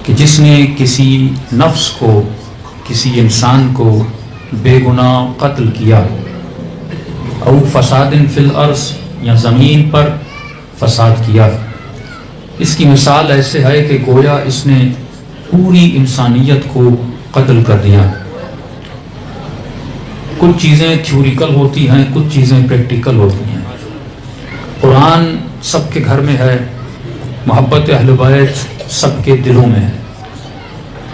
کہ جس نے کسی نفس کو، کسی انسان کو بے گناہ قتل کیا، او فساد فی الارض، یا زمین پر فساد کیا، اس کی مثال ایسے ہے کہ گویا اس نے پوری انسانیت کو قتل کر دیا۔ کچھ چیزیں تھیوریکل ہوتی ہیں، کچھ چیزیں پریکٹیکل ہوتی ہیں۔ قرآن سب کے گھر میں ہے، محبت اہل بیت سب کے دلوں میں ہے،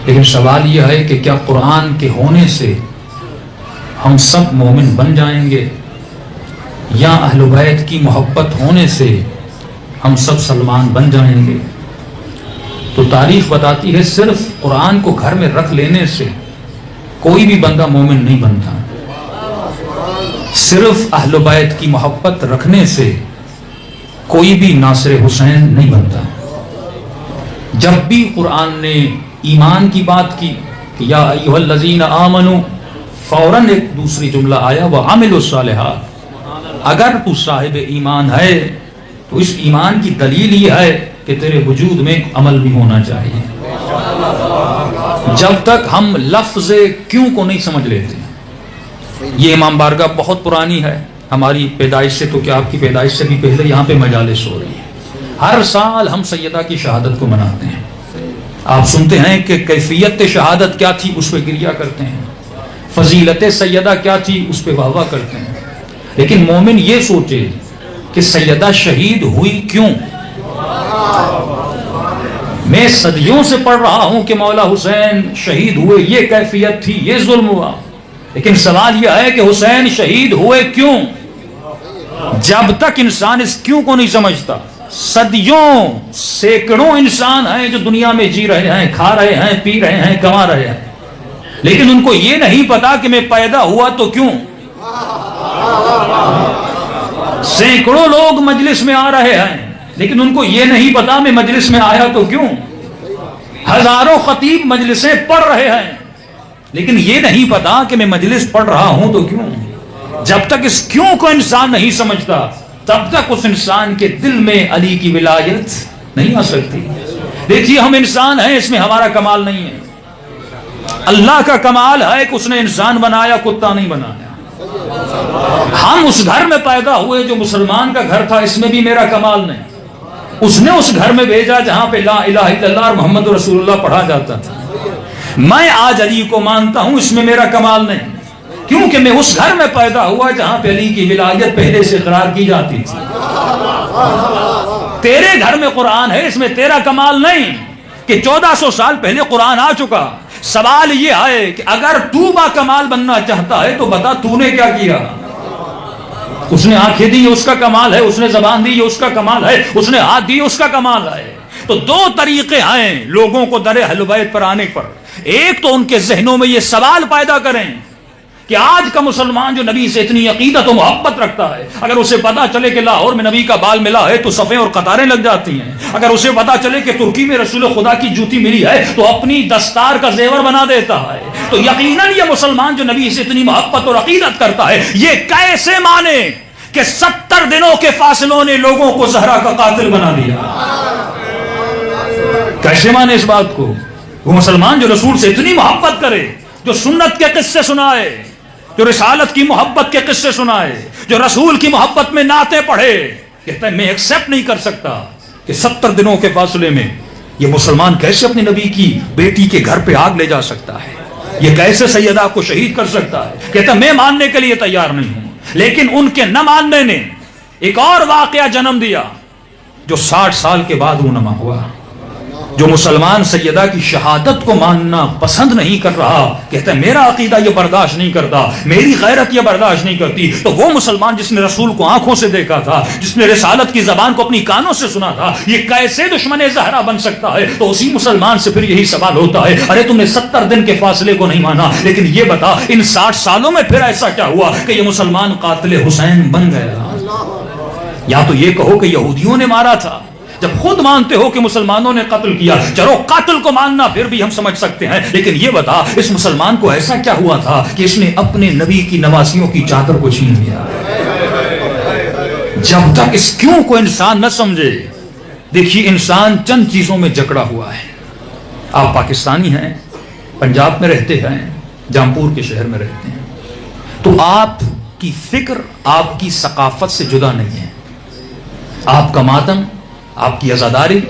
لیکن سوال یہ ہے کہ کیا قرآن کے ہونے سے ہم سب مومن بن جائیں گے، یا اہل بیت کی محبت ہونے سے ہم سب سلمان بن جائیں گے؟ تو تاریخ بتاتی ہے صرف قرآن کو گھر میں رکھ لینے سے کوئی بھی بندہ مومن نہیں بنتا، صرف اہل بیت کی محبت رکھنے سے کوئی بھی ناصر حسین نہیں بنتا۔ جب بھی قرآن نے ایمان کی بات کی کہ یا ایھا الذین آمنوا، فوراً ایک دوسری جملہ آیا وعملوا الصالحات۔ اگر تو صاحب ایمان ہے تو اس ایمان کی دلیل یہ ہے کہ تیرے وجود میں عمل بھی ہونا چاہیے۔ جب تک ہم لفظ کیوں کو نہیں سمجھ لیتے، یہ امام بارگاہ بہت پرانی ہے، ہماری پیدائش سے تو کیا آپ کی پیدائش سے بھی پہلے یہاں پہ مجالس ہو رہی ہے۔ ہر سال ہم سیدہ کی شہادت کو مناتے ہیں، آپ سنتے ہیں کہ کیفیت شہادت کیا تھی، اس پہ گریہ کرتے ہیں، فضیلت سیدہ کیا تھی، اس پہ واہ واہ کرتے ہیں، لیکن مومن یہ سوچے کہ سیدہ شہید ہوئی کیوں؟ میں صدیوں سے پڑھ رہا ہوں کہ مولا حسین شہید ہوئے، یہ کیفیت تھی، یہ ظلم ہوا، لیکن سوال یہ ہے کہ حسین شہید ہوئے کیوں؟ جب تک انسان اس کیوں کو نہیں سمجھتا، صدیوں سینکڑوں انسان ہیں جو دنیا میں جی رہے ہیں، کھا رہے ہیں، پی رہے ہیں، کما رہے ہیں، لیکن ان کو یہ نہیں پتا کہ میں پیدا ہوا تو کیوں۔ سینکڑوں لوگ مجلس میں آ رہے ہیں، لیکن ان کو یہ نہیں پتا میں مجلس میں آیا تو کیوں۔ ہزاروں خطیب مجلسیں پڑھ رہے ہیں، لیکن یہ نہیں پتا کہ میں مجلس پڑھ رہا ہوں تو کیوں۔ جب تک اس کیوں کو انسان نہیں سمجھتا، تب تک اس انسان کے دل میں علی کی ولایت نہیں آ سکتی۔ دیکھیے ہم انسان ہیں، اس میں ہمارا کمال نہیں ہے، اللہ کا کمال ہے کہ اس نے انسان بنایا، کتا نہیں بنایا۔ ہم اس گھر میں پیدا ہوئے جو مسلمان کا گھر تھا، اس میں بھی میرا کمال نہیں۔ اس نے اس گھر میں بھیجا جہاں پہ لا الہ الا اللہ اور محمد رسول اللہ پڑھا جاتا تھا۔ میں آج علی کو مانتا ہوں، اس میں میرا کمال نہیں، کیونکہ میں اس گھر میں پیدا ہوا جہاں پہ علی کی ولایت پہلے سے اقرار کی جاتی تھی۔ تیرے گھر میں قرآن ہے، اس میں تیرا کمال نہیں کہ 1400 سال پہلے قرآن آ چکا۔ سوال یہ ہے کہ اگر تو با کمال بننا چاہتا ہے تو بتا تو نے کیا کیا۔ اس نے آنکھیں دی، اس کا کمال ہے، اس نے زبان دی، اس کا کمال ہے، اس نے ہاتھ دی، اس کا کمال ہے۔ تو دو طریقے ہیں لوگوں کو در اہل بیت پر آنے پر، ایک تو ان کے ذہنوں میں یہ سوال پیدا کریں کہ آج کا مسلمان جو نبی سے اتنی عقیدت و محبت رکھتا ہے، اگر اسے پتا چلے کہ لاہور میں نبی کا بال ملا ہے تو صفیں اور قطاریں لگ جاتی ہیں، اگر اسے پتا چلے کہ ترکی میں رسول خدا کی جوتی ملی ہے تو اپنی دستار کا زیور بنا دیتا ہے، تو یقیناً یہ مسلمان جو نبی سے اتنی محبت اور عقیدت کرتا ہے، یہ کیسے مانے کہ 70 دنوں کے فاصلوں نے لوگوں کو زہرا کا قاتل بنا دیا؟ کیسے مانے اس بات کو؟ وہ مسلمان جو رسول سے اتنی محبت کرے، جو سنت کے قصے سنائے، جو رسالت کی محبت کے قصے سنائے، جو رسول کی محبت میں نعتیں پڑھے، کہتا ہے میں ایکسپٹ نہیں کر سکتا کہ 70 دنوں کے فاصلے میں یہ مسلمان کیسے اپنی نبی کی بیٹی کے گھر پہ آگ لے جا سکتا ہے، یہ کیسے سیدہ کو شہید کر سکتا ہے۔ کہتا ہے میں ماننے کے لیے تیار نہیں ہوں۔ لیکن ان کے نہ ماننے نے ایک اور واقعہ جنم دیا جو 60 سال کے بعد رونما ہوا۔ جو مسلمان سیدہ کی شہادت کو ماننا پسند نہیں کر رہا، کہتا ہے میرا عقیدہ یہ برداشت نہیں کرتا، میری غیرت یہ برداشت نہیں کرتی، تو وہ مسلمان جس نے رسول کو آنکھوں سے دیکھا تھا، جس نے رسالت کی زبان کو اپنی کانوں سے سنا تھا، یہ کیسے دشمن زہرا بن سکتا ہے؟ تو اسی مسلمان سے پھر یہی سوال ہوتا ہے، ارے تم نے 70 دن کے فاصلے کو نہیں مانا، لیکن یہ بتا ان 60 سالوں میں پھر ایسا کیا ہوا کہ یہ مسلمان قاتل حسین بن گیا؟ یا تو یہ کہو کہ یہودیوں نے مارا تھا، جب خود مانتے ہو کہ مسلمانوں نے قتل کیا، چلو قاتل کو ماننا پھر بھی ہم سمجھ سکتے ہیں، لیکن یہ بتا اس مسلمان کو ایسا کیا ہوا تھا کہ اس نے اپنے نبی کی نواسیوں کی چادر کو چھین لیا؟ جب تک اس کیوں کو انسان نہ سمجھے، دیکھیے انسان چند چیزوں میں جکڑا ہوا ہے۔ آپ پاکستانی ہیں، پنجاب میں رہتے ہیں، جامپور کے شہر میں رہتے ہیں، تو آپ کی فکر آپ کی ثقافت سے جدا نہیں ہے. آپ کا ماتم، آپ کی عزاداری،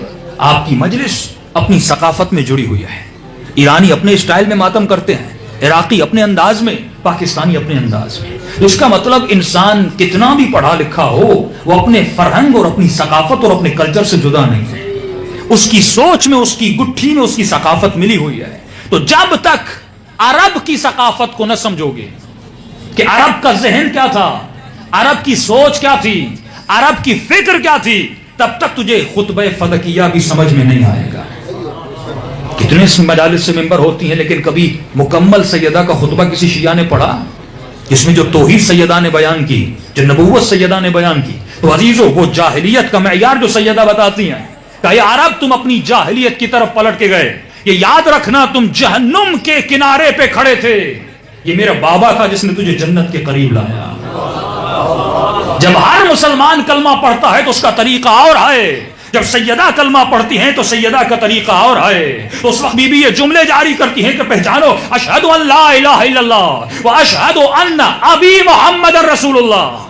آپ کی مجلس اپنی ثقافت میں جڑی ہوئی ہے. ایرانی اپنے اسٹائل میں ماتم کرتے ہیں، عراقی اپنے انداز میں، پاکستانی اپنے انداز میں. اس کا مطلب انسان کتنا بھی پڑھا لکھا ہو، وہ اپنے فرہنگ اور اپنی ثقافت اور اپنے کلچر سے جدا نہیں ہے. اس کی سوچ میں، اس کی گٹھی میں اس کی ثقافت ملی ہوئی ہے. تو جب تک عرب کی ثقافت کو نہ سمجھو گے کہ عرب کا ذہن کیا تھا، عرب کی سوچ کیا تھی، عرب کی فکر کیا تھی، تب تک تجھے خطبہ فدکیہ بھی سمجھ میں نہیں آئے گا. کتنے مجالس سے ممبر ہوتی ہیں، لیکن کبھی مکمل سیدہ کا خطبہ کسی شیعہ نے پڑھا جس میں جو توحید سیدہ نے بیان کی، جو نبوت سیدہ نے بیان کی؟ تو عزیزو، وہ جاہلیت کا معیار جو سیدہ بتاتی ہیں کہ یا عرب تم اپنی جاہلیت کی طرف پلٹ کے گئے، یہ یاد رکھنا تم جہنم کے کنارے پہ کھڑے تھے، یہ میرا بابا تھا جس نے تجھے جنت کے قریب لایا. جب ہر مسلمان کلمہ پڑھتا ہے تو اس کا طریقہ اور ہے، جب سیدہ کلمہ پڑھتی ہیں تو سیدہ کا طریقہ اور ہے. تو اس وقت بی بی یہ جملے جاری کرتی ہیں کہ پہچانو اشہد ان لا الہ الا اللہ و اشہد ان ابی محمد رسول اللہ.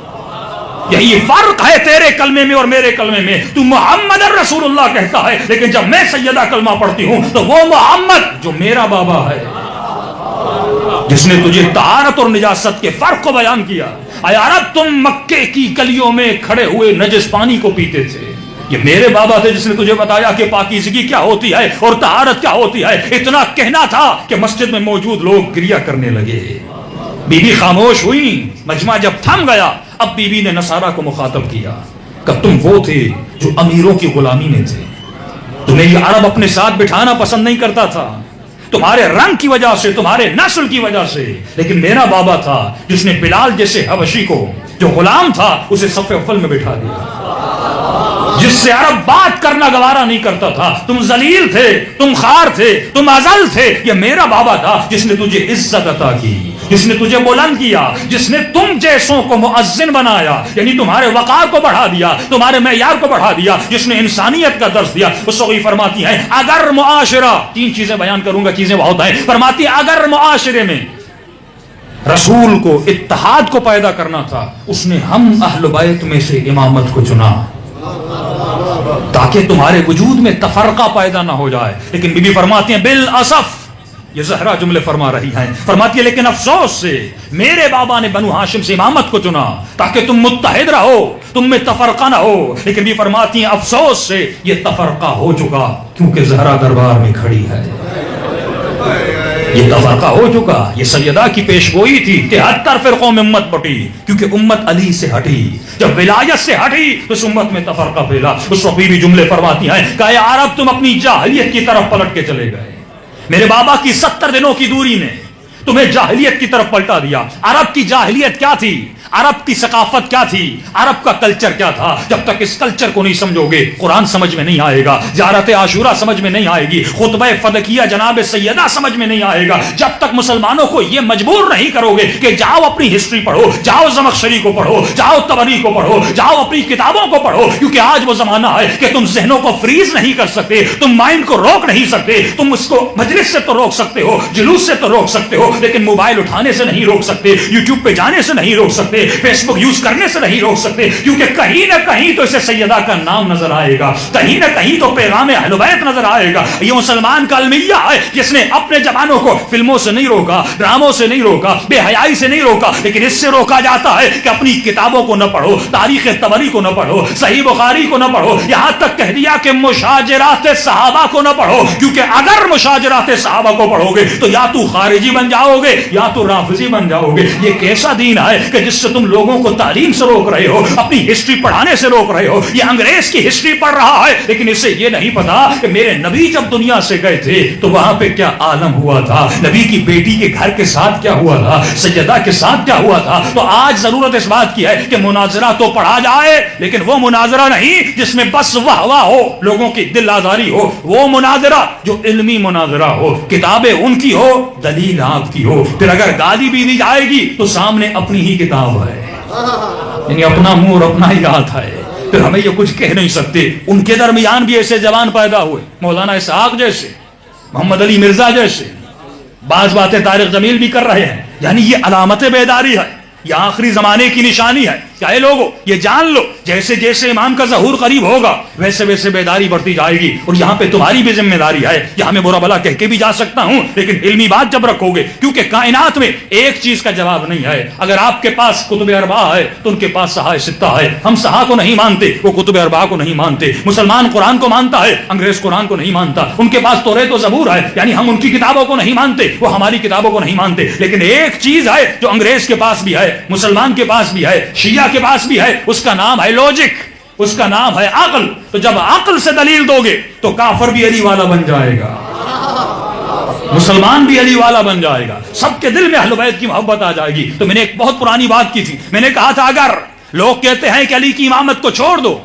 یہی فرق ہے تیرے کلمے میں اور میرے کلمے میں. تو محمد رسول اللہ کہتا ہے، لیکن جب میں سیدہ کلمہ پڑھتی ہوں تو وہ محمد جو میرا بابا ہے، جس نے تجھے طہارت اور نجاست کے فرق کو بیان کیا. اے عرب، تم مکے کی گلیوں میں کھڑے ہوئے نجس پانی کو پیتے تھے، یہ میرے بابا تھے جس نے تجھے بتایا کہ پاکیزگی کیا ہوتی ہے اور طہارت کیا ہوتی ہے. اتنا کہنا تھا کہ مسجد میں موجود لوگ گریہ کرنے لگے. بی بی خاموش ہوئی. مجمع جب تھم گیا، اب بی بی نے نصارہ کو مخاطب کیا کہ تم وہ تھے جو امیروں کی غلامی میں تھے، تمہیں یہ عرب اپنے ساتھ بٹھانا پسند نہیں کرتا تھا، تمہارے رنگ کی وجہ سے، تمہارے نسل کی وجہ سے. لیکن میرا بابا تھا جس نے بلال جیسے حبشی کو جو غلام تھا اسے صف اول میں بٹھا دیا، جس سے عرب بات کرنا گوارا نہیں کرتا تھا. تم ذلیل تھے، تم خار تھے، تم اذل تھے. یہ میرا بابا تھا جس نے تجھے عزت عطا کی، جس نے تجھے بلند کیا، جس نے تم جیسوں کو مؤذن بنایا، یعنی تمہارے وقار کو بڑھا دیا، تمہارے معیار کو بڑھا دیا، جس نے انسانیت کا درس دیا. اس وقت فرماتی ہیں اگر معاشرہ، تین چیزیں بیان کروں گا، چیزیں بہت ہیں. فرماتی ہے اگر معاشرے میں رسول کو اتحاد کو پیدا کرنا تھا، اس نے ہم اہل بیت میں سے امامت کو چنا تاکہ تمہارے وجود میں تفرقہ پیدا نہ ہو جائے. لیکن بی بی فرماتی ہیں بالاسف، یہ زہرا جملے فرما رہی ہیں، فرماتی ہے لیکن افسوس سے میرے بابا نے بنو ہاشم سے امامت کو چنا تاکہ تم متحد رہو، تم میں تفرقہ نہ ہو. لیکن بھی فرماتی ہیں افسوس سے یہ تفرقہ ہو چکا کیونکہ زہرا دربار میں کھڑی ہے. یہ تفرقہ ہو چکا. یہ سیدہ کی پیشگوئی تھی کہ 73 فرقوں میں امت بٹی کیونکہ امت علی سے ہٹی. جب ولایت سے ہٹی تو اس امت میں تفرقہ پھیلا. اس وقت بھی جملے فرماتی ہیں کہ اے عرب، تم اپنی جاہلیت کی طرف پلٹ کے چلے گئے. میرے بابا کی 70 دنوں کی دوری نے تمہیں جاہلیت کی طرف پلٹا دیا. عرب کی جاہلیت کیا تھی؟ عرب کی ثقافت کیا تھی؟ عرب کا کلچر کیا تھا؟ جب تک اس کلچر کو نہیں سمجھو گے قرآن سمجھ میں نہیں آئے گا، زیارت عاشورہ سمجھ میں نہیں آئے گی، خطبہ فدکیہ جناب سیدہ سمجھ میں نہیں آئے گا. جب تک مسلمانوں کو یہ مجبور نہیں کرو گے کہ جاؤ اپنی ہسٹری پڑھو، جاؤ زمخشری کو پڑھو، جاؤ طبری کو پڑھو، جاؤ اپنی کتابوں کو پڑھو. کیونکہ آج وہ زمانہ ہے کہ تم ذہنوں کو فریز نہیں کر سکتے، تم مائنڈ کو روک نہیں سکتے. تم اس کو مجلس سے تو روک سکتے ہو، جلوس سے تو روک سکتے ہو، لیکن موبائل اٹھانے سے نہیں روک سکتے، یوٹیوب پہ جانے سے نہیں روک سکتے، فیس بک یوز کرنے سے نہیں روک سکتے. کیونکہ کہیں نہ کہیں تو اسے سیدہ کا نام نظر آئے گا، کہیں نہ کہیں تو پیغام اہل بیت نظر آئے گا. یہ مسلمان کا المیہ ہے جس نے اپنے جوانوں کو فلموں سے نہیں روکا، ڈراموں سے نہیں روکا، بے حیائی سے نہیں روکا، لیکن اس سے روکا جاتا ہے کہ اپنی کتابوں کو نہ پڑھو، تاریخ طبری کو نہ پڑھو، صحیح بخاری کو نہ پڑھو. یہاں تک کہہ دیا کہ مشاجرات صحابہ کو نہ پڑھو، کیونکہ اگر مشاجرات صحابہ کو پڑھو گے تو یا تو خارجی بن جاؤ گے یا تو رافضی بن جاؤ گے. یہ کیسا دین ہے کہ جس سے تم لوگوں کو تعلیم سے روک رہے ہو، اپنی ہسٹری پڑھانے سے روک رہے ہو. یہ انگریز کی ہسٹری پڑھ رہا ہے لیکن اسے یہ نہیں پتا کہ میرے نبی جب دنیا سے گئے تھے تو وہاں پہ کیا عالم ہوا تھا، نبی کی بیٹی کے گھر کے ساتھ کیا ہوا تھا، سیدہ کے ساتھ کیا ہوا تھا. تو آج ضرورت اس بات کی ہے کہ مناظرہ تو پڑھا جائے لیکن وہ مناظرہ نہیں جس میں بس واہ واہ ہو، لوگوں کی دل آزاری ہو. وہ مناظرہ جو علمی مناظرہ ہو، کتابیں ان کی ہو، دلیل آپ کی ہو. پھر اگر گالی بھی دی جائے گی تو سامنے اپنی ہی کتاب ہے، یعنی اپنا منہ اور اپنا ہی ہاتھ ہے. پھر ہمیں یہ کچھ کہہ نہیں سکتے. ان کے درمیان بھی ایسے جوان پیدا ہوئے، مولانا اسحاق جیسے، محمد علی مرزا جیسے بعض باتیں طارق جمیل بھی کر رہے ہیں، یعنی یہ علامت بیداری ہے، یہ آخری زمانے کی نشانی ہے کہ اے لوگو یہ جان لو جیسے جیسے امام کا ظہور قریب ہوگا ویسے ویسے بیداری بڑھتی جائے گی، اور یہاں پہ تمہاری بھی ذمہ داری ہے، یہاں میں برا بلا کہہ کے بھی جا سکتا ہوں لیکن علمی بات جب رکھو گے، کیونکہ کائنات میں ایک چیز کا جواب نہیں ہے، اگر آپ کے پاس کتب اربعہ ہے تو ان کے پاس صحاح ستہ ہے، ہم صحاح کو نہیں مانتے، وہ کتب اربعہ کو نہیں مانتے، مسلمان قرآن کو مانتا ہے، انگریز قرآن کو نہیں مانتا، ان کے پاس توریت و زبور ہے، یعنی ہم ان کی کتابوں کو نہیں مانتے، وہ ہماری کتابوں کو نہیں مانتے، لیکن ایک چیز ہے جو انگریز کے پاس بھی ہے، مسلمان کے پاس بھی ہے، شیعہ کے پاس بھی ہے، اس کا نام ہے لاجک، اس کا نام ہے عقل، تو جب عقل سے دلیل دو گے تو کافر بھی علی والا بن جائے گا، مسلمان بھی علی والا بن جائے گا، سب کے دل میں اہل بیت کی محبت آ جائے گی۔ تو میں نے ایک بہت پرانی بات کی تھی، میں نے کہا تھا اگر لوگ کہتے ہیں کہ علی کی امامت کو چھوڑ دو،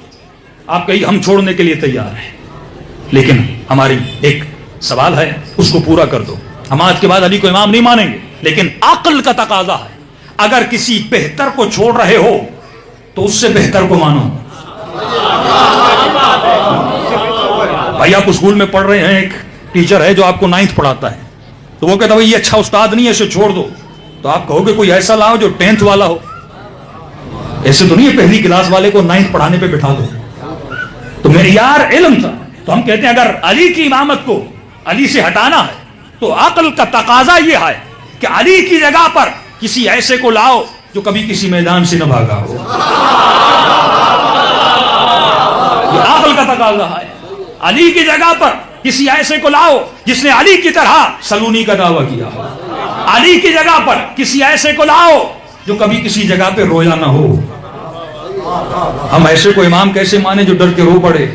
آپ کہیں ہم چھوڑنے کے لیے تیار ہیں، لیکن ہماری ایک سوال ہے اس کو پورا کر دو، ہم آج کے بعد علی کو امام نہیں مانیں گے، لیکن عقل کا تقاضا ہے اگر کسی بہتر کو چھوڑ رہے ہو تو اس سے بہتر کو مانو۔ بھائی آپ اسکول میں پڑھ رہے ہیں، ایک ٹیچر ہے جو آپ کو 9th پڑھاتا ہے، تو وہ کہتا ہے یہ اچھا استاد نہیں ہے اسے چھوڑ دو، تو آپ کہو گے کوئی ایسا لاؤ جو 10th والا ہو، ایسے تو نہیں ہے پہلی کلاس والے کو 9th پڑھانے پہ بٹھا دو، تو معیار علم تھا، تو ہم کہتے ہیں اگر علی کی امامت کو علی سے ہٹانا ہے تو عقل کا تقاضا یہ ہے کہ علی کی جگہ پر کسی ایسے کو لاؤ جو کبھی کسی میدان سے نہ بھاگا ہو، یہ عقل کا تقاضا ہے۔ علی کی جگہ پر کسی ایسے کو لاؤ جس نے علی کی طرح سلونی کا دعویٰ کیا ہو، علی کی جگہ پر کسی ایسے کو لاؤ جو کبھی کسی جگہ پہ رویا نہ ہو۔ ہم ایسے کو امام کیسے مانے جو ڈر کے رو پڑے؟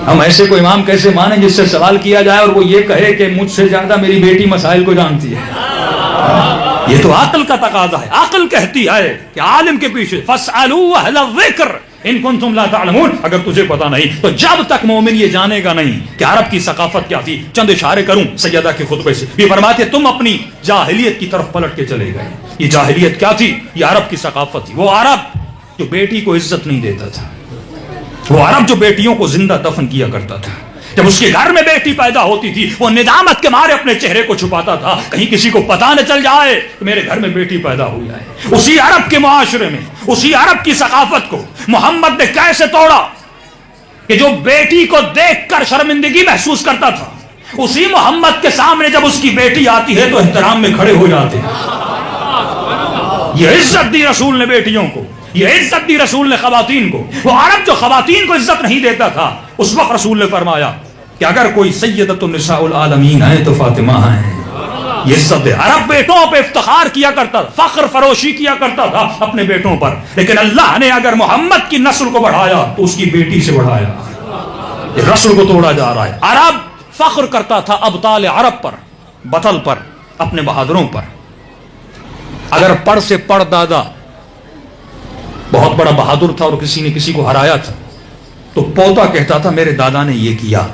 ہم ایسے کو امام کیسے مانے جس سے سوال کیا جائے اور وہ یہ کہے کہ مجھ سے زیادہ میری بیٹی مسائل کو جانتی ہے؟ یہ تو عقل کا تقاضا ہے، عقل کہتی ہے کہ عالم کے پیچھے فاسألوا اہل الذکر ان کنتم لا تعلمون، اگر تجھے پتا نہیں تو جب تک مومن یہ جانے گا نہیں کہ عرب کی ثقافت کیا تھی۔ چند اشارے کروں سیدہ کے خطبے سے، یہ فرماتے تم اپنی جاہلیت کی طرف پلٹ کے چلے گئے۔ یہ جاہلیت کیا تھی؟ یہ عرب کی ثقافت تھی، وہ عرب جو بیٹی کو عزت نہیں دیتا تھا، وہ عرب جو بیٹیوں کو زندہ دفن کیا کرتا تھا، جب اس کے گھر میں بیٹی پیدا ہوتی تھی وہ ندامت کے مارے اپنے چہرے کو چھپاتا تھا کہیں کسی کو پتا نہ چل جائے کہ میرے گھر میں بیٹی پیدا ہوئی ہے۔ اسی عرب کے معاشرے میں، اسی عرب کی ثقافت کو محمد نے کیسے توڑا کہ جو بیٹی کو دیکھ کر شرمندگی محسوس کرتا تھا، اسی محمد کے سامنے جب اس کی بیٹی آتی ہے تو احترام میں کھڑے ہو جاتے ہیں۔ یہ عزت دی رسول نے بیٹیوں کو، یہ عزت دی رسول نے خواتین کو۔ وہ عرب جو خواتین کو عزت نہیں دیتا تھا، اس وقت رسول نے فرمایا کہ اگر کوئی سیدۃ النساء العالمین ہے تو فاطمہ ہے۔ یہ عزت ہے۔ عرب بیٹوں پہ افتخار کیا کرتا تھا، فخر فروشی کیا کرتا تھا اپنے بیٹوں پر، لیکن اللہ نے اگر محمد کی نسل کو بڑھایا تو اس کی بیٹی سے بڑھایا۔ یہ رسل کو توڑا جا رہا ہے۔ عرب فخر کرتا تھا ابطال عرب پر، بطل پر، اپنے بہادروں پر۔ اگر پڑ سے پڑ دادا بہت بڑا بہادر تھا اور کسی نے کسی کو ہرایا تھا تو پوتا کہتا تھا میرے دادا نے یہ کیا،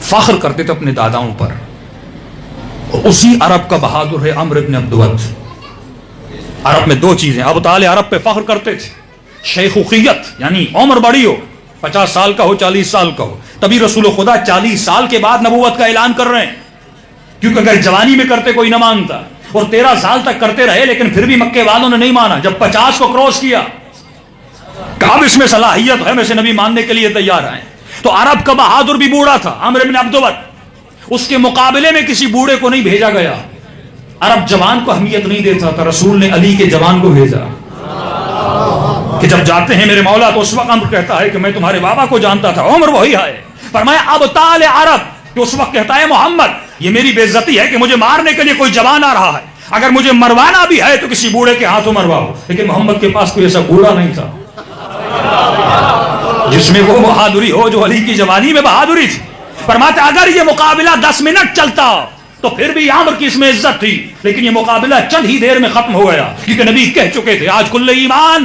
فخر کرتے تھے اپنے داداؤں پر۔ اور اسی عرب کا بہادر ہے عمرو بن عبدود۔ عرب میں دو چیزیں، ابطال عرب پہ فخر کرتے تھے، شیخوخیت یعنی عمر بڑی ہو، 50 سال کا ہو، 40 سال کا ہو، تبھی رسول خدا 40 سال کے بعد نبوت کا اعلان کر رہے ہیں، کیونکہ اگر جوانی میں کرتے کوئی نہ مانتا، اور 13 سال تک کرتے رہے لیکن پھر بھی مکے والوں نے نہیں مانا۔ جب 50 کو کراس کیا کہا اس میں صلاحیت ہے، میں سے نبی ماننے کے لیے تیار ہیں۔ تو عرب کا بہادر بھی بوڑھا تھا، عمرو بن عبدود، اس کے مقابلے میں کسی بوڑھے کو نہیں بھیجا گیا۔ عرب جوان کو اہمیت نہیں دیتا تھا، رسول نے علی کے جوان کو بھیجا کہ جب جاتے ہیں میرے مولا تو اس وقت عمرو کہتا ہے کہ میں تمہارے بابا کو جانتا تھا، عمر وہی ہے۔ فرمایا ابطال عرب کہ اس وقت کہتا ہے محمد یہ میری بے عزتی ہے کہ مجھے مارنے کے لیے کوئی جوان آ رہا ہے، اگر مجھے مروانا بھی ہے تو کسی بوڑھے کے ہاتھوں مرواؤ۔ لیکن محمد کے پاس کوئی ایسا بوڑھا نہیں تھا جس میں وہ بہادری ہو جو علی کی جوانی میں بہادری تھی۔ فرماتے اگر یہ مقابلہ 10 منٹ چلتا تو پھر بھی عمر کی اس میں عزت تھی، لیکن یہ مقابلہ چند ہی دیر میں ختم ہو گیا، کیونکہ نبی کہہ چکے تھے آج کل ایمان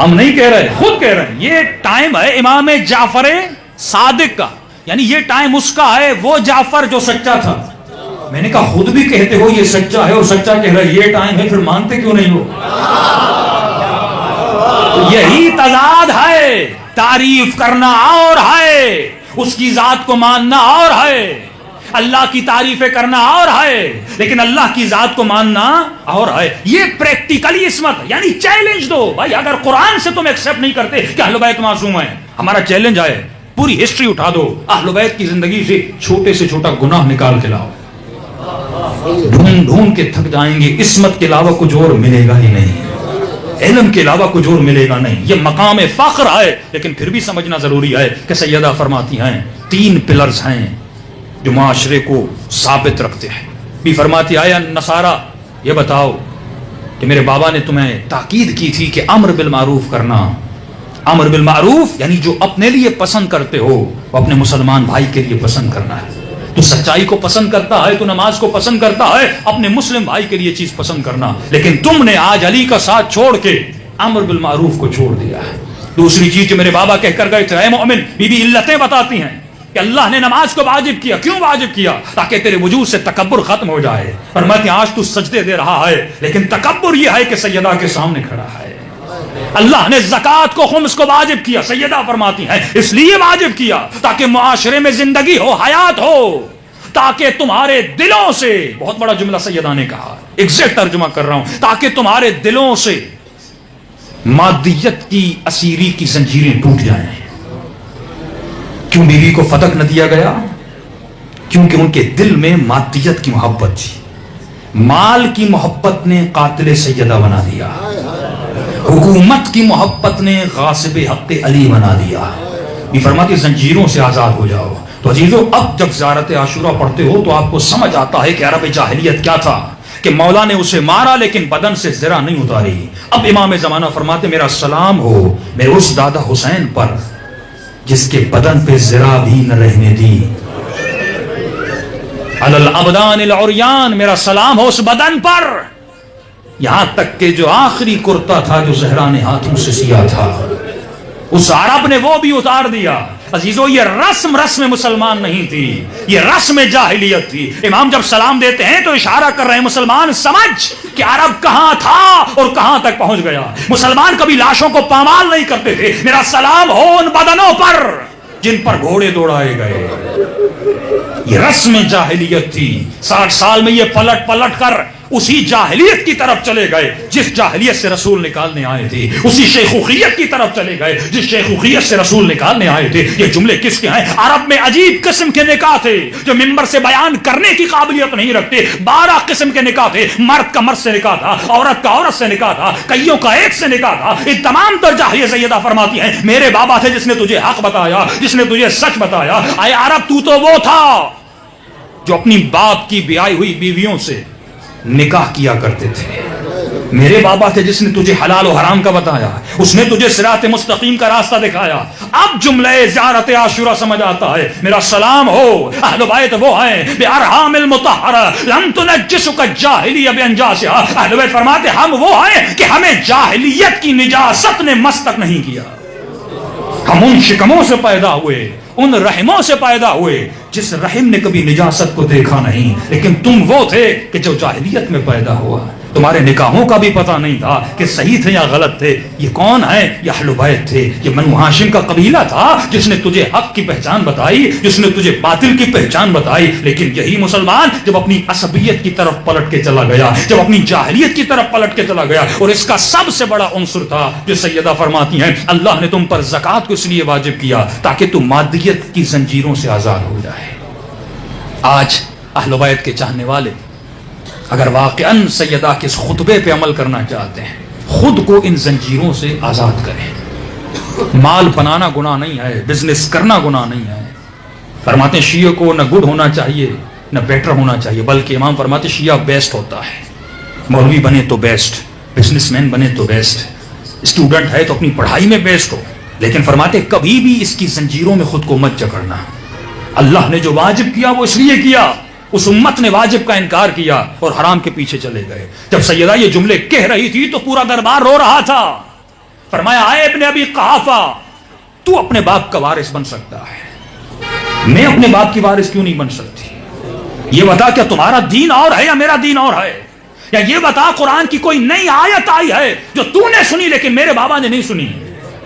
ہم نہیں کہہ رہے، خود کہہ رہے ہیں یہ ٹائم ہے امام جعفر صادق کا، یعنی یہ ٹائم اس کا ہے، وہ جعفر جو سچا تھا۔ میں نے کہا خود بھی کہتے ہو یہ سچا ہے اور سچا کہہ رہا ہے یہ ٹائم ہے، پھر مانتے کیوں نہیں ہو؟ یہی تضاد ہے، تعریف کرنا اور ہے، اس کی ذات کو ماننا اور ہے، اللہ کی تعریفیں کرنا اور ہے، لیکن اللہ کی ذات کو ماننا اور ہے۔ یہ پریکٹیکلی عصمت، یعنی چیلنج دو بھائی، اگر قرآن سے تم ایکسپٹ نہیں کرتے کہ اہل بیت معصوم ہیں، ہمارا چیلنج ہے پوری ہسٹری اٹھا دو، اہل بیت کی زندگی سے چھوٹے سے چھوٹا گناہ نکال کے لاؤ، ڈھونڈ ڈھونڈ کے تھک جائیں گے، عصمت کے علاوہ کچھ اور ملے گا ہی نہیں، علم کے علاوہ کچھ اور ملے گا نہیں۔ یہ مقام فخر ہے، لیکن پھر بھی سمجھنا ضروری ہے کہ سیدہ فرماتی ہیں 3 پلرز ہیں جو معاشرے کو ثابت رکھتے ہیں۔ بھی فرماتی آیا نصارہ یہ بتاؤ کہ میرے بابا نے تمہیں تاکید کی تھی کہ امر بالمعروف کرنا، امر بالمعروف یعنی جو اپنے لیے پسند کرتے ہو وہ اپنے مسلمان بھائی کے لیے پسند کرنا ہے۔ تو سچائی کو پسند کرتا ہے، تو نماز کو پسند کرتا ہے، اپنے مسلم بھائی کے لیے چیز پسند کرنا، لیکن تم نے آج علی کا ساتھ چھوڑ کے امر بالمعروف کو چھوڑ دیا ہے۔ دوسری چیز جو میرے بابا کہہ کر گئے تھے، اے مومن، بی بی علتیں بتاتی ہیں کہ اللہ نے نماز کو واجب کیا، کیوں واجب کیا؟ تاکہ تیرے وجود سے تکبر ختم ہو جائے۔ فرماتے ہیں آج تو سجدے دے رہا ہے لیکن تکبر یہ ہے کہ سیدہ کے سامنے کھڑا ہے۔ اللہ نے زکوٰۃ کو خمس کو واجب کیا، سیدہ فرماتی ہیں اس لیے واجب کیا تاکہ معاشرے میں زندگی ہو، حیات ہو، تاکہ تمہارے دلوں سے، بہت بڑا جملہ سیدہ نے کہا، ایگزیکٹ ترجمہ کر رہا ہوں، تاکہ تمہارے دلوں سے مادیت کی اسیری کی زنجیریں ٹوٹ جائیں۔ کیوں بیوی کو فتق نہ دیا گیا؟ کیونکہ ان کے دل میں مادیت کی محبت تھی، مال کی محبت نے قاتل سیدہ بنا دیا، حکومت کی محبت نے غاصب حق علی بنا دیا۔ یہ فرماتی زنجیروں سے آزاد ہو جاؤ۔ تو عزیزو اب جب زیارت عاشورہ پڑھتے ہو تو آپ کو سمجھ آتا ہے کہ عرب جاہلیت کیا تھا، کہ مولا نے اسے مارا لیکن بدن سے زرہ نہیں اتاری۔ اب امام زمانہ فرماتے میرا سلام ہو میرے اس دادا حسین پر جس کے بدن پہ زرہ بھی نہ رہنے دی، علی الابدان العریان، میرا سلام ہو اس بدن پر، یہاں تک کہ جو آخری کرتا تھا جو زہرا نے ہاتھوں سے سیا تھا اس عرب نے وہ بھی اتار دیا۔ عزیزو یہ رسم مسلمان نہیں تھی، یہ رسم جاہلیت تھی۔ امام جب سلام دیتے ہیں تو اشارہ کر رہے ہیں مسلمان سمجھ کہ عرب کہاں تھا اور کہاں تک پہنچ گیا۔ مسلمان کبھی لاشوں کو پامال نہیں کرتے تھے، میرا سلام ہو ان بدنوں پر جن پر گھوڑے دوڑائے گئے۔ یہ رسم جاہلیت تھی۔ 60 سال میں یہ پلٹ پلٹ کر اسی جاہلیت کی طرف چلے گئے جس جاہلیت سے رسول نکالنے آئے تھے، اسی شیخوخیت کی طرف چلے گئے جس شیخوخیت سے رسول نکالنے آئے تھے۔ یہ جملے کس کے ہیں؟ عرب میں عجیب قسم کے نکاح تھے جو ممبر سے بیان کرنے کی قابلیت نہیں رکھتے۔ 12 قسم کے نکاح تھے، مرد کا مرد سے نکاح تھا، عورت کا عورت سے نکاح تھا، کئیوں کا ایک سے نکاح تھا۔ یہ تمام تر جاہلیت سیدہ فرماتی ہیں میرے بابا تھے جس نے تجھے حق بتایا، جس نے تجھے سچ بتایا۔ اے عرب تو وہ تھا جو اپنی باپ کی بیائی ہوئی بیویوں سے نکاح کیا کرتے تھے۔ میرے بابا تھے جس نے تجھے حلال و حرام کا بتایا، اس نے تجھے صراط مستقیم کا راستہ دکھایا۔ اب جملہ زیارت عاشورہ سمجھ آتا ہے، میرا سلام ہو اہل بیت وہ ہیں بارحام المطہرہ لم تنجسک الجاہلیہ بانجاسہا۔ اہل بیت فرماتے ہم وہ ہیں کہ ہمیں جاہلیت کی نجاست نے مس تک نہیں کیا۔ ہم ان شکموں سے پیدا ہوئے، ان رحموں سے پیدا ہوئے جس رحم نے کبھی نجاست کو دیکھا نہیں، لیکن تم وہ تھے کہ جو جاہلیت میں پیدا ہوا، تمہارے نکاحوں کا بھی پتہ نہیں تھا کہ صحیح تھے یا غلط تھے۔ یہ کون ہے؟ یہ اہل بیت تھے، یہ بنو ہاشم کا قبیلہ تھا جس نے تجھے حق کی پہچان بتائی، جس نے تجھے باطل کی پہچان بتائی۔ لیکن یہی مسلمان جب اپنی عصبیت کی طرف پلٹ کے چلا گیا، جب اپنی جاہلیت کی طرف پلٹ کے چلا گیا، اور اس کا سب سے بڑا عنصر تھا جو سیدہ فرماتی ہیں اللہ نے تم پر زکوٰۃ کو اس لیے واجب کیا تاکہ تم مادیت کی زنجیروں سے آزاد ہو جائے۔ آج اہل بیت کے چاہنے والے اگر واقعاً سیدہ کے اس خطبے پہ عمل کرنا چاہتے ہیں، خود کو ان زنجیروں سے آزاد کریں۔ مال بنانا گناہ نہیں ہے، بزنس کرنا گناہ نہیں ہے۔ فرماتے ہیں شیعہ کو نہ گڈ ہونا چاہیے نہ بیٹر ہونا چاہیے، بلکہ امام فرماتے ہیں شیعہ بیسٹ ہوتا ہے۔ مولوی بنے تو بیسٹ، بزنس مین بنے تو بیسٹ، اسٹوڈنٹ ہے تو اپنی پڑھائی میں بیسٹ ہو، لیکن فرماتے ہیں کبھی بھی اس کی زنجیروں میں خود کو مت جکڑنا۔ اللہ نے جو واجب کیا وہ اس لیے کیا، اس امت نے واجب کا انکار کیا اور حرام کے پیچھے چلے گئے۔ جب سیدہ یہ جملے کہہ رہی تھی تو پورا دربار رو رہا تھا، فرمایا آئے ابن ابی قحافہ، تو اپنے باپ کا وارث بن سکتا ہے، میں اپنے باپ کی وارث کیوں نہیں بن سکتی؟ یہ بتا کیا تمہارا دین اور ہے یا میرا دین اور ہے؟ یا یہ بتا قرآن کی کوئی نئی آیت آئی ہے جو تو نے سنی لیکن میرے بابا نے نہیں سنی؟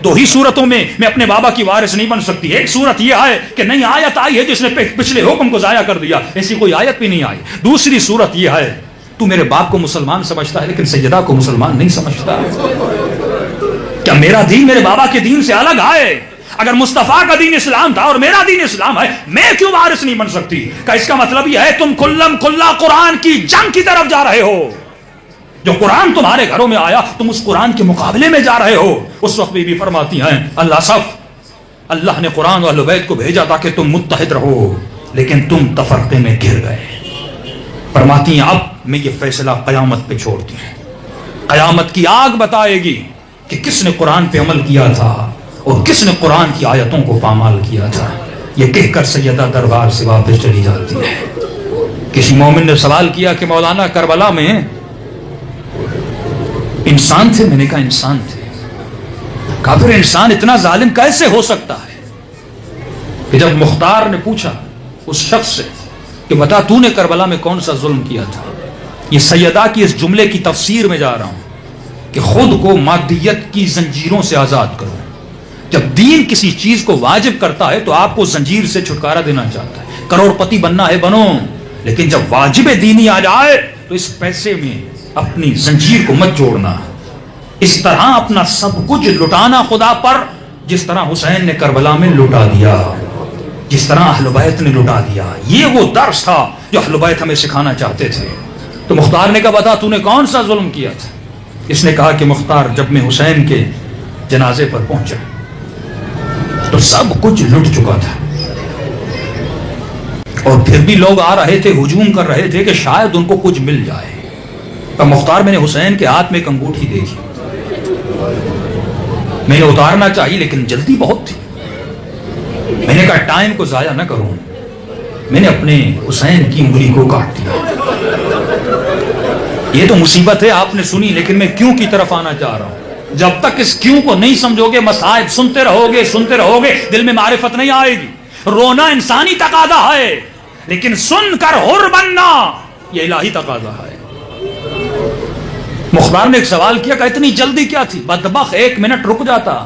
دو ہی صورتوں میں اپنے بابا کی وارث نہیں بن سکتی. ایک صورت یہ ہے کہ نئی آیت آئی ہے جس نے پچھلے حکم کو ضائع کر دیا، ایسی کوئی آیت بھی نہیں آئی. دوسری صورت یہ ہے تو میرے باپ کو مسلمان سمجھتا ہے لیکن سیدہ کو مسلمان نہیں سمجھتا. کیا میرا دین میرے بابا کے دین سے الگ ہے؟ اگر مصطفیٰ کا دین اسلام تھا اور میرا دین اسلام ہے، میں کیوں وارث نہیں بن سکتی؟ کہ اس کا مطلب یہ ہے تم کلم کلا قرآن کی جنگ کی طرف جا رہے ہو. جو قرآن تمہارے گھروں میں آیا تم اس قرآن کے مقابلے میں جا رہے ہو. اس وقت بھی فرماتی ہیں اللہ نے قرآن و اہل بیت کو بھیجا تاکہ تم متحد رہو، لیکن تم تفرقے میں گر گئے. فرماتی ہیں اب میں یہ فیصلہ قیامت پہ چھوڑتی ہوں. قیامت کی آگ بتائے گی کہ کس نے قرآن پہ عمل کیا تھا اور کس نے قرآن کی آیتوں کو پامال کیا تھا. یہ کہہ کر سیدہ دربار سے واپس چلی جاتی ہے. کسی مومن نے سوال کیا کہ مولانا کربلا میں انسان تھے؟ میں نے کہا انسان تھے. کافر انسان اتنا ظالم کیسے ہو سکتا ہے؟ کہ جب مختار نے پوچھا اس شخص سے کہ بتا تو نے کربلا میں کون سا ظلم کیا تھا، یہ سیدہ کی اس جملے کی تفسیر میں جا رہا ہوں کہ خود کو مادیت کی زنجیروں سے آزاد کرو. جب دین کسی چیز کو واجب کرتا ہے تو آپ کو زنجیر سے چھٹکارا دینا چاہتا ہے. کروڑ پتی بننا ہے بنو، لیکن جب واجب دینی آ جائے تو اس پیسے میں اپنی زنجیر کو مت جوڑنا. اس طرح اپنا سب کچھ لٹانا خدا پر، جس طرح حسین نے کربلا میں لٹا دیا، جس طرح اہل بیت نے لٹا دیا. یہ وہ درس تھا جو اہل بیت ہمیں سکھانا چاہتے تھے. تو مختار نے کہا بتا تو نے کون سا ظلم کیا تھا؟ اس نے کہا کہ مختار جب میں حسین کے جنازے پر پہنچا تو سب کچھ لٹ چکا تھا، اور پھر بھی لوگ آ رہے تھے، ہجوم کر رہے تھے کہ شاید ان کو کچھ مل جائے. تو مختار میں نے حسین کے ہاتھ میں ایک انگوٹھی دیکھی، میں نے اتارنا چاہیے لیکن جلدی بہت تھی. میں نے کہا ٹائم کو ضائع نہ کروں، میں نے اپنے حسین کی انگلی کو کاٹ دیا. یہ تو مصیبت ہے آپ نے سنی، لیکن میں کیوں کی طرف آنا چاہ رہا ہوں. جب تک اس کیوں کو نہیں سمجھو گے، مصائب سنتے رہو گے، دل میں معرفت نہیں آئے گی. رونا انسانی تقاضا ہے، لیکن سن کر حر بننا یہ الہی تقاضا ہے. مختار نے ایک سوال کیا کہ اتنی جلدی کیا تھی؟ بدبخت 1 منٹ رک جاتا،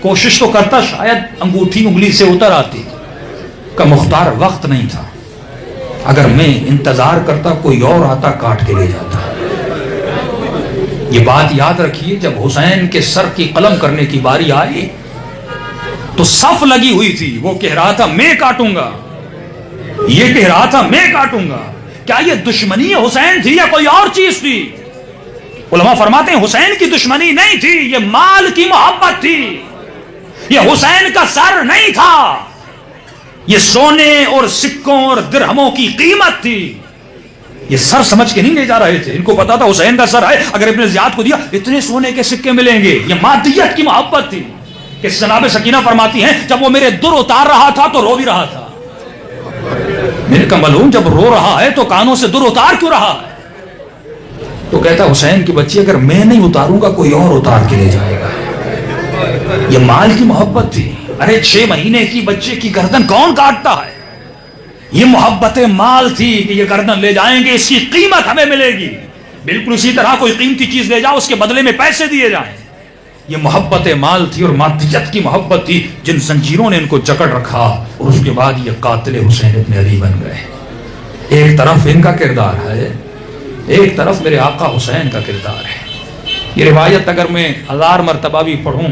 کوشش تو کرتا، شاید انگوٹھی انگلی سے اتر آتی. کہ مختار وقت نہیں تھا، اگر میں انتظار کرتا کوئی اور آتا کاٹ کے لے جاتا. یہ بات یاد رکھیے، جب حسین کے سر کی قلم کرنے کی باری آئی تو صف لگی ہوئی تھی. وہ کہہ رہا تھا میں کاٹوں گا، یہ کہہ رہا تھا میں کاٹوں گا. کیا یہ دشمنی حسین تھی یا کوئی اور چیز تھی؟ علماء فرماتے ہیں حسین کی دشمنی نہیں تھی، یہ مال کی محبت تھی. یہ حسین کا سر نہیں تھا، یہ سونے اور سکوں اور درہموں کی قیمت تھی. یہ سر سمجھ کے نہیں لے جا رہے تھے، ان کو پتا تھا حسین کا سر ہے، اگر ابن زیاد کو دیا اتنے سونے کے سکے ملیں گے. یہ مادیت کی محبت تھی. کہ جناب سکینہ فرماتی ہیں جب وہ میرے در اتار رہا تھا تو رو بھی رہا تھا. میرے کا معلوم جب رو رہا ہے تو کانوں سے در اتار کیوں رہا ہے؟ تو کہتا حسین کی بچی اگر میں نہیں اتاروں گا کوئی اور اتار کے لے جائے گا. یہ مال کی محبت تھی. ارے 6 مہینے کی بچے کی گردن کون کاٹتا ہے؟ یہ محبت مال تھی کہ یہ گردن لے جائیں گے، اس کی قیمت ہمیں ملے گی. بالکل اسی طرح کوئی قیمتی چیز لے جاؤ اس کے بدلے میں پیسے دیے جائیں. یہ محبت مال تھی اور مادیت کی محبت تھی جن زنجیروں نے ان کو جکڑ رکھا، اور اس کے بعد یہ قاتل حسین ابن علی بن گئے. ایک طرف ان کا کردار ہے، ایک طرف میرے آقا حسین کا کردار ہے. یہ روایت اگر میں 1000 مرتبہ بھی پڑھوں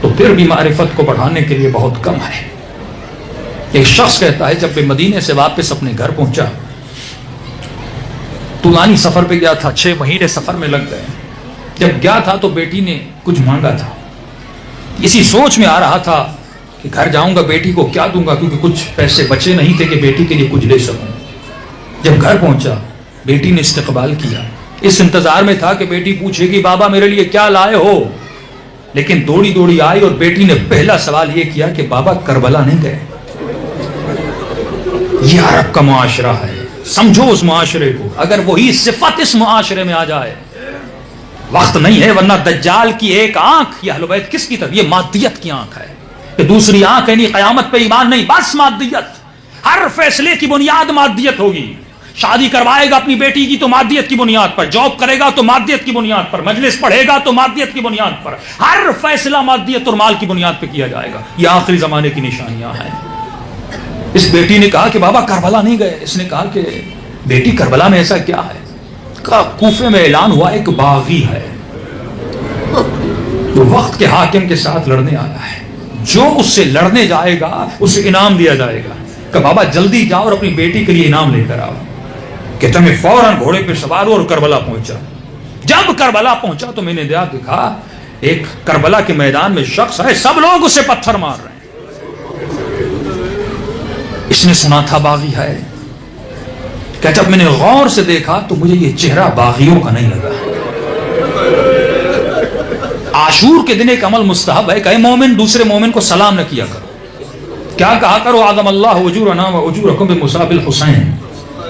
تو پھر بھی معرفت کو بڑھانے کے لیے بہت کم ہے. ایک شخص کہتا ہے جب میں مدینے سے واپس اپنے گھر پہنچا، طولانی سفر پہ گیا تھا، 6 مہینے سفر میں لگ گئے. جب گیا تھا تو بیٹی نے کچھ مانگا تھا. اسی سوچ میں آ رہا تھا کہ گھر جاؤں گا بیٹی کو کیا دوں گا، کیونکہ کچھ پیسے بچے نہیں تھے کہ بیٹی کے لیے کچھ لے سکوں. جب گھر پہنچا بیٹی نے استقبال کیا. اس انتظار میں تھا کہ بیٹی پوچھے گی بابا میرے لیے کیا لائے ہو، لیکن دوڑی دوڑی آئی اور بیٹی نے پہلا سوال یہ کیا کہ بابا کربلا نہیں گئے. یہ عرب کا معاشرہ ہے، سمجھو اس معاشرے کو. اگر وہی صفت اس معاشرے میں آ جائے وقت نہیں ہے، ورنہ دجال کی ایک آنکھ یہ اہل بیت کس کی طرف، یہ مادیت کی آنکھ ہے کہ دوسری آنکھ یعنی قیامت پہ ایمان نہیں، بس مادیت. ہر فیصلے کی بنیاد مادیت ہوگی. شادی کروائے گا اپنی بیٹی کی تو مادیت کی بنیاد پر، جاب کرے گا تو مادیت کی بنیاد پر، مجلس پڑھے گا تو مادیت کی بنیاد پر، ہر فیصلہ مادیت اور مال کی بنیاد پہ کیا جائے گا. یہ آخری زمانے کی نشانیاں ہیں. اس بیٹی نے کہا کہ بابا کربلا نہیں گئے. اس نے کہا کہ بیٹی کربلا میں ایسا کیا ہے؟ کہا کوفے میں اعلان ہوا ایک باغی ہے جو وقت کے حاکم کے ساتھ لڑنے آیا ہے، جو اس سے لڑنے جائے گا اسے انعام دیا جائے گا. کہ بابا جلدی جاؤ اور اپنی بیٹی کے لیے انعام لے کر آؤ. کہتا میں فوراً گھوڑے پہ سوار اور کربلا پہنچا. جب کربلا پہنچا تو میں نے دیکھا ایک کربلا کے میدان میں شخص ہے، سب لوگ اسے پتھر مار رہے ہیں. اس نے سنا تھا باغی ہے. کہ جب میں نے غور سے دیکھا تو مجھے یہ چہرہ باغیوں کا نہیں لگا. عاشور کے دن ایک عمل مستحب ہے کہ اے مومن دوسرے مومن کو سلام نہ کیا کرو. کیا کہا کرو؟ اعظم اللہ اجورنا و اجورکم بمثاب الحسین.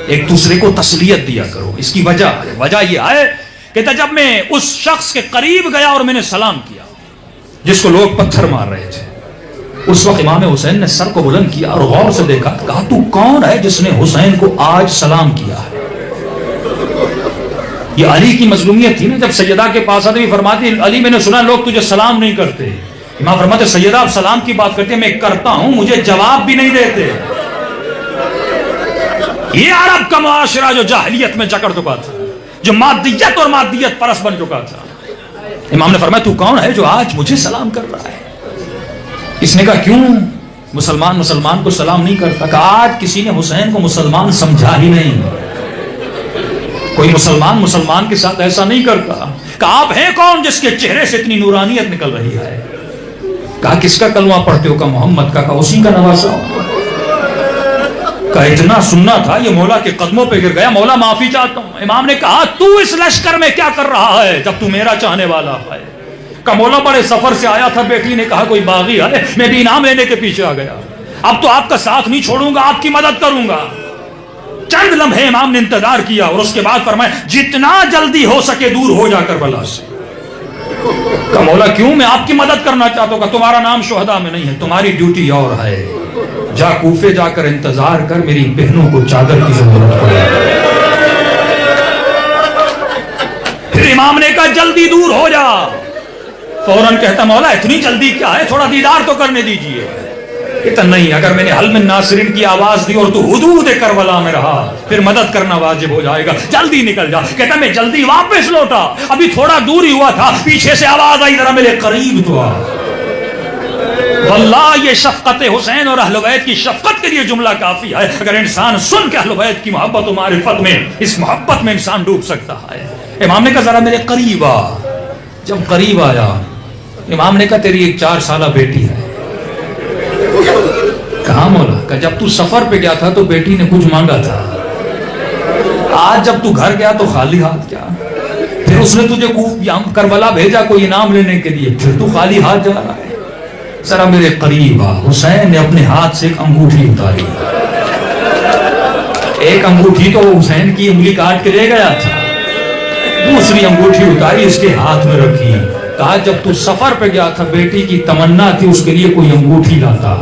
ایک دوسرے کو تسلیت دیا کرو. اس کی وجہ یہ ہے کہ جب میں اس شخص کے قریب گیا اور میں نے سلام کیا جس کو لوگ پتھر مار رہے تھے، اس وقت امام حسین نے سر کو بلند کیا اور غور سے دیکھا. کہا تو کون ہے جس نے حسین کو آج سلام کیا ہے؟ یہ علی کی مظلومیت تھی نا. جب سیدہ کے پاس آتے فرماتی علی میں نے سنا لوگ تجھے سلام نہیں کرتے. امام فرماتے سیدہ آپ سلام کی بات کرتے ہیں، میں کرتا ہوں مجھے جواب بھی نہیں دیتے. یہ عرب کا معاشرہ جو جاہلیت میں جکڑ چکا تھا، جو مادیت اور مادیت پرست بن چکا تھا. امام نے فرمایا تو کون ہے جو آج مجھے سلام کر رہا ہے؟ اس نے کہا کیوں مسلمان کو سلام نہیں کرتا؟ کہ آج کسی نے حسین کو مسلمان سمجھا ہی نہیں. کوئی مسلمان کے ساتھ ایسا نہیں کرتا. کہ آپ ہیں کون جس کے چہرے سے اتنی نورانیت نکل رہی ہے؟ کہا کس کا کلمہ پڑھتے ہو؟ کہ محمد کا. کہا اسی کا نواسا ہوں. کہ اتنا سننا تھا یہ مولا کے قدموں پہ گر گیا، مولا معافی چاہتا ہوں. امام نے کہا تو اس لشکر میں کیا کر رہا ہے جب تو میرا چاہنے والا ہے؟ کہ مولا بڑے سفر سے آیا تھا. بیٹی نے کہا کوئی باغی ہے، میں بھی انعام لینے کے پیچھے آ گیا. اب تو آپ کا ساتھ نہیں چھوڑوں گا، آپ کی مدد کروں گا. چند لمحے امام نے انتظار کیا اور اس کے بعد فرمایا جتنا جلدی ہو سکے دور ہو جا کر بلا سے. کہ مولا کیوں؟ میں آپ کی مدد کرنا چاہتا ہوں. کہ تمہارا نام شہداء میں نہیں ہے، تمہاری ڈیوٹی اور ہے. جا کوفے جا کر انتظار کر، میری بہنوں کو چادر کی ضرورت پڑے. پھر امام نے کہا جلدی دور ہو جا. فوراً کہتا مولا اتنی جلدی کیا ہے، تھوڑا دیدار تو کرنے دیجئے. کہتا نہیں، اگر میں نے حل من ناصرین کی آواز دی اور تو حدود کربلا میں رہا پھر مدد کرنا واجب ہو جائے گا. جلدی نکل جا. کہتا میں جلدی واپس لوٹا، ابھی تھوڑا دور ہی ہوا تھا، پیچھے سے آواز آئی ذرا میرے قریب تو آ. واللہ یہ شفقت حسین اور اہل بیت کی شفقت کے لیے جملہ کافی ہے. اگر انسان سن کے اہل بیت کی محبت و معرفت میں، اس محبت میں انسان ڈوب سکتا ہے. امام نے کہا ذرا میرے قریب آ. جب قریب آیا امام نے کہا تیری ایک 4 سالہ بیٹی ہے. کہاں مولا؟ کہ جب تو سفر پہ گیا تھا تو بیٹی نے کچھ مانگا تھا، آج جب تو گھر گیا تو خالی ہاتھ کیا؟ پھر اس نے تجھے کربلا بھیجا کوئی انعام لینے کے لیے، پھر تو خالی ہاتھ جا رہا ہے. ذرا میرے قریب آ. حسین نے اپنے ہاتھ سے ایک انگوٹھی اتاری. ایک انگوٹھی تو حسین کی انگلی کاٹ کے لے گیا تھا، دوسری انگوٹھی اتاری اس کے ہاتھ میں رکھی. کہا جب تو سفر پہ گیا تھا بیٹی کی تمنا تھی اس کے لیے کوئی انگوٹھی لاتا،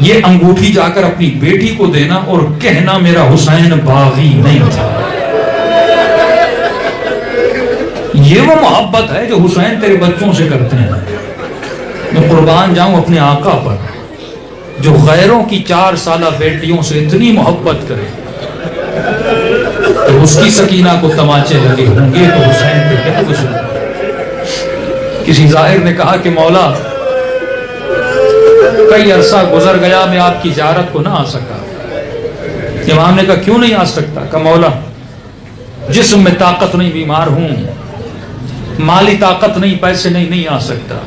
یہ انگوٹھی جا کر اپنی بیٹی کو دینا اور کہنا میرا حسین باغی نہیں تھا. یہ وہ محبت ہے جو حسین تیرے بچوں سے کرتے ہیں. میں قربان جاؤں اپنے آقا پر جو غیروں کی 4 سالہ بیٹیوں سے اتنی محبت کرے تو اس کی سکینہ کو تماچے لگے ہوں گے تو حسین پہ کیا گزرے. کسی ظاہر نے کہا کہ مولا کئی عرصہ گزر گیا میں آپ کی زیارت کو نہ آ سکا. امام نے کہا کیوں نہیں آ سکتا؟ کہ مولا جسم میں طاقت نہیں، بیمار ہوں، مالی طاقت نہیں، پیسے نہیں آ سکتا.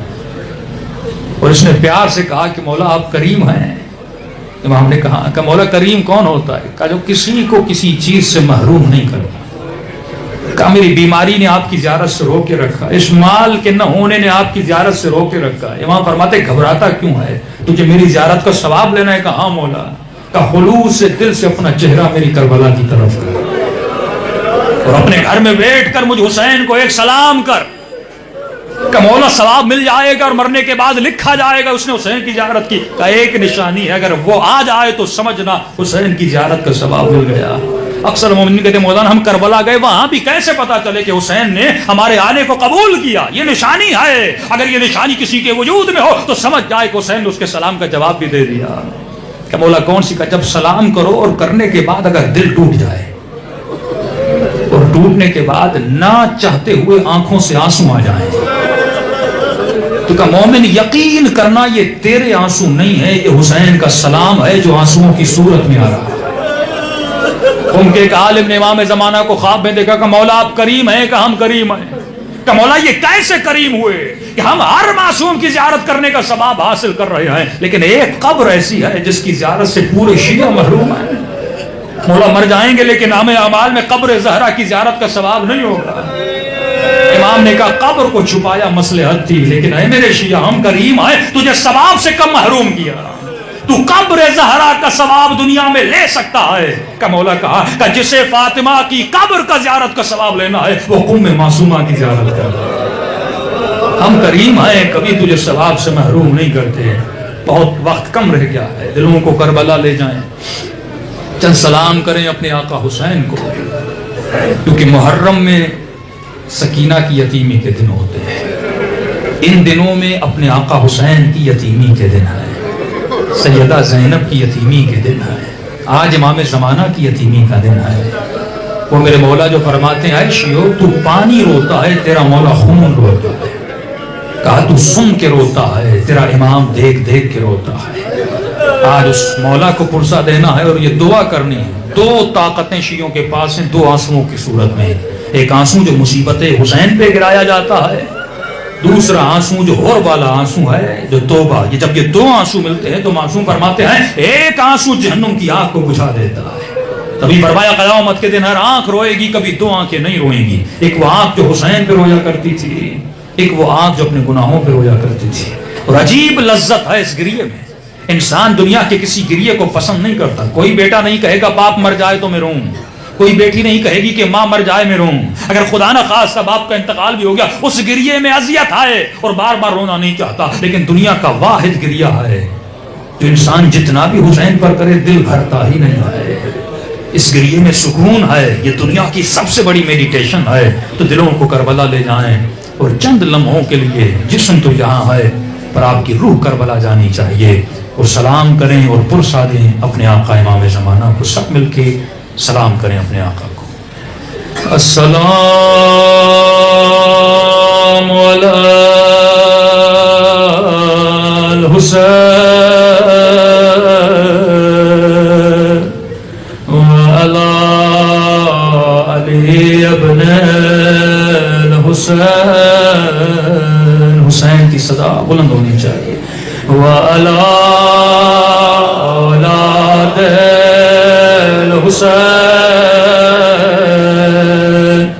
اور اس نے پیار سے کہا کہ مولا آپ کریم ہیں. امام نے کہا کہ مولا کریم کون ہوتا ہے؟ کہا جو کسی کو کسی چیز سے محروم نہیں کرتا. کہا میری بیماری نے آپ کی زیارت سے روک کے رکھا، اس مال کے نہ ہونے نے آپ کی زیارت سے روک کے رکھا. امام فرماتے گھبراتا کیوں ہے؟ تجھے میری زیارت کا ثواب لینا ہے؟ کہا ہاں مولا. کہا خلوص سے دل سے اپنا چہرہ میری کربلا کی طرف کر. اور اپنے گھر میں بیٹھ کر مجھ حسین کو ایک سلام کر کہ مولا ثواب مل جائے گا اور مرنے کے بعد لکھا جائے گا اس نے حسین کی زیارت کی. کا ایک نشانی ہے اگر وہ آ جائے تو سمجھنا حسین کی زیارت کا ثواب مل گیا. اکثر مومنین کہتے ہیں مولانا ہم کربلا گئے وہاں بھی کیسے پتا چلے کہ حسین نے ہمارے آنے کو قبول کیا؟ یہ نشانی ہے. اگر یہ نشانی کسی کے وجود میں ہو تو سمجھ جائے کہ حسین نے اس کے سلام کا جواب بھی دے دیا. کہ مولا کون سی کا جب سلام کرو اور کرنے کے بعد اگر دل ٹوٹ جائے اور ٹوٹنے کے بعد نہ چاہتے ہوئے آنکھوں سے آنسو آ جائیں تو کہ مومن یقین کرنا یہ تیرے آنسو نہیں ہے، یہ حسین کا سلام ہے جو آنسوؤں کی صورت میں آ رہا ہے. ان کے ایک عالم نے امام زمانہ کو خواب میں دیکھا کہ مولا آپ کریم ہیں کہ ہم کریم ہیں. کہ مولا یہ کیسے کریم ہوئے کہ ہم ہر معصوم کی زیارت کرنے کا ثواب حاصل کر رہے ہیں لیکن ایک قبر ایسی ہے جس کی زیارت سے پورے شیعہ محروم ہیں. مولا مر جائیں گے لیکن ہمیں اعمال میں قبر زہرا کی زیارت کا ثواب نہیں ہوگا. امام نے کہا قبر کو چھپایا مصلحت تھی لیکن اے میرے شیعہ ہم کریم ہیں تجھے ثواب سے کم محروم کیا. تو قبر زہرا کا ثواب دنیا میں لے سکتا ہے. کہ مولا کہا کہ جسے فاطمہ کی قبر کا زیارت کا ثواب لینا ہے وہ ام معصومہ کی زیارت کر. ہم کریم ہیں کبھی تجھے ثواب سے محروم نہیں کرتے. بہت وقت کم رہ گیا ہے، دلوں کو کربلا لے جائیں، چند سلام کریں اپنے آقا حسین کو، کیونکہ محرم میں سکینہ کی یتیمی کے دن ہوتے ہیں. ان دنوں میں اپنے آقا حسین کی یتیمی کے دن ہے، سیدہ زینب کی یتیمی کے دن ہے، آج امام زمانہ کی یتیمی کا دن ہے. وہ میرے مولا جو فرماتے ہیں اے شیعو تو پانی روتا ہے تیرا مولا خون روتا ہے. کہا تو سن کے روتا ہے تیرا امام دیکھ دیکھ کے روتا ہے. آج اس مولا کو پرسہ دینا ہے اور یہ دعا کرنی ہے. دو طاقتیں شیعوں کے پاس ہیں دو آنسوؤں کی صورت میں. ایک آنسو جو مصیبت حسین پہ گرایا جاتا ہے، دوسرا آنسو جو غور والا آنسو ہے جو توبہ. یہ جب یہ دو آنسو ملتے ہیں تو معصوم فرماتے ہیں ایک آنسو جہنم کی آگ کو بجھا دیتا ہے. تبھی فرمایا قیامت کے دن ہر آنکھ روئے گی کبھی دو آنکھیں نہیں روئیں گی. ایک وہ آنکھ جو حسین پہ رویا کرتی تھی، ایک وہ آنکھ جو اپنے گناہوں پہ رویا کرتی تھی. اور عجیب لذت ہے اس گریے میں. انسان دنیا کے کسی گریے کو پسند نہیں کرتا. کوئی بیٹا نہیں کہے گا باپ مر جائے تو میں روؤں، کوئی بیٹی نہیں کہے گی کہ ماں مر جائے میں روؤں. اگر خدا نہ خواستہ باپ کا انتقال بھی ہو گیا اس گریے میں اذیت ہے اور بار بار رونا نہیں چاہتا. لیکن دنیا کا واحد گریہ ہے جو انسان جتنا بھی حسین پر کرے دل بھرتا ہی نہیں ہے. اس گریے میں سکون ہے. یہ دنیا کی سب سے بڑی میڈیٹیشن ہے. تو دلوں کو کربلا لے جائیں اور چند لمحوں کے لیے جسم تو یہاں ہے پر آپ کی روح کربلا جانی چاہیے اور سلام کریں اور پرسہ دیں اپنے آقا امام زمانہ کو. سب مل کے سلام کریں اپنے آقا کو. السلام علی الحسین وعلی علی ابن الحسین. حسین کی صدا بلند ہونی چاہیے. وعلی اولاد الحسین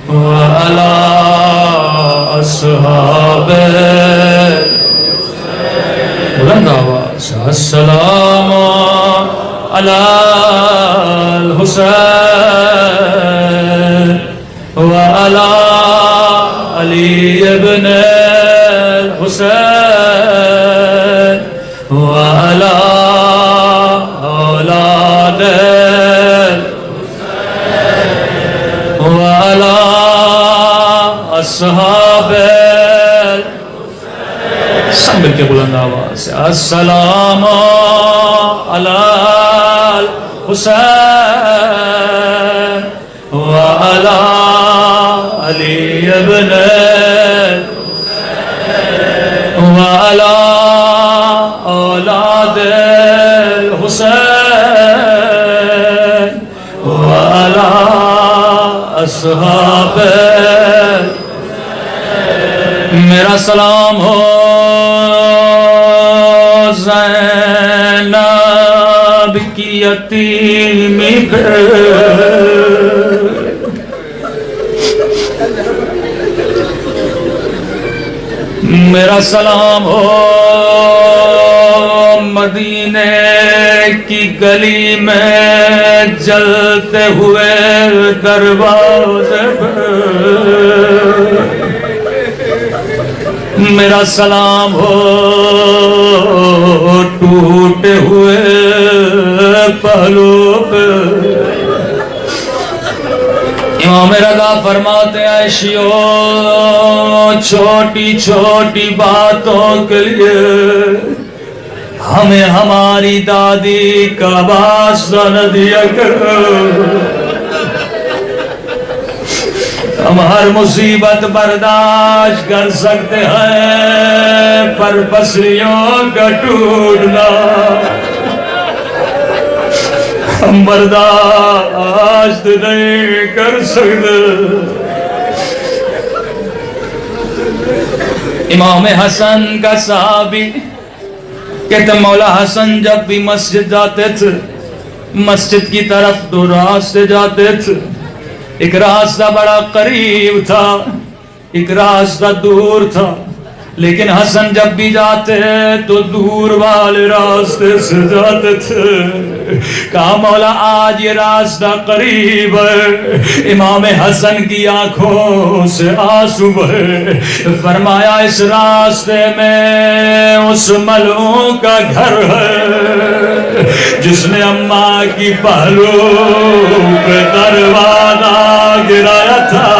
وعلی اصحاب بلند آواز. السلام علی الحسین وعلی علی ابن الحسین وعلی اولاد وعلی اصحاب. سب مل کے بلند آواز سے السلام علی الحسین وعلی علی ابن وعلی اولاد الحسین وعلی اصحاب. میرا سلام ہو زینب کی یتیمی پہ. میرا سلام ہو مدینے کی گلی میں جلتے ہوئے دروازے پہ میرا سلام ہو ٹوٹے ہوئے پہلو پہ۔ امام رضا فرماتے ہیں عائشیو چھوٹی چھوٹی باتوں کے لیے ہمیں ہماری دادی کا واسطہ نہ دیا کرو۔ ہم ہر مصیبت برداشت کر سکتے ہیں پر پسلیوں کا ٹوٹنا ہم برداشت نہیں کر سکتے۔ امام حسن کا صحابی کہتے مولا حسن جب بھی مسجد جاتے تھے مسجد کی طرف دو راستے جاتے تھے، ایک راستہ بڑا قریب تھا ایک راستہ دور تھا، لیکن حسن جب بھی جاتے تو دور والے راستے سے جاتے تھے۔ کہا مولا آج یہ راستہ قریب ہے، امام حسن کی آنکھوں سے آنسو بہے۔ فرمایا اس راستے میں اس ملعون کا گھر ہے جس نے اماں کی پہلو پہ دروازہ گرایا تھا۔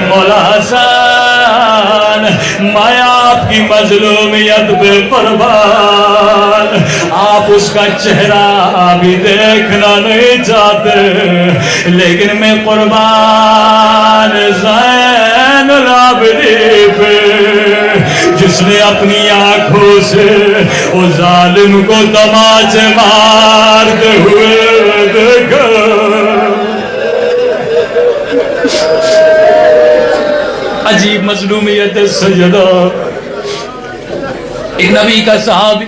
مولا حسن میں آپ کی مظلومیت پہ قربان، آپ اس کا چہرہ بھی دیکھنا نہیں چاہتے، لیکن میں قربان زین العابدین پہ جس نے اپنی آنکھوں سے اس ظالم کو تماچے مارتے ہوئے دیکھا۔ عجیب مظلومیت سیدہ۔ ایک نبی کا صحابی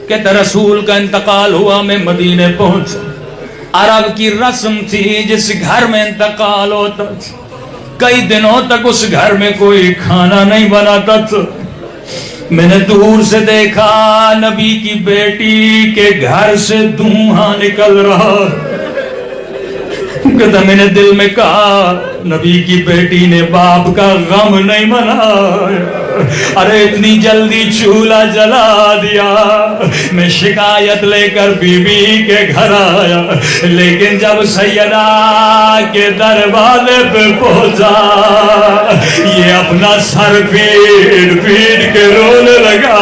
کہتا رسول کا انتقال ہوا میں مدینے پہنچا، عرب کی رسم تھی جس گھر میں انتقال ہوتا تھا کئی دنوں تک اس گھر میں کوئی کھانا نہیں بناتا تھا۔ میں نے دور سے دیکھا نبی کی بیٹی کے گھر سے دھواں نکل رہا، کہتا میں نے دل میں کہا نبی کی بیٹی نے باپ کا غم نہیں منایا، ارے اتنی جلدی چولہا جلا دیا۔ میں شکایت لے کر بی بی کے گھر آیا، لیکن جب سیدہ کے دروازے پہ پہنچا یہ اپنا سر پیٹ پیٹ کے رونے لگا۔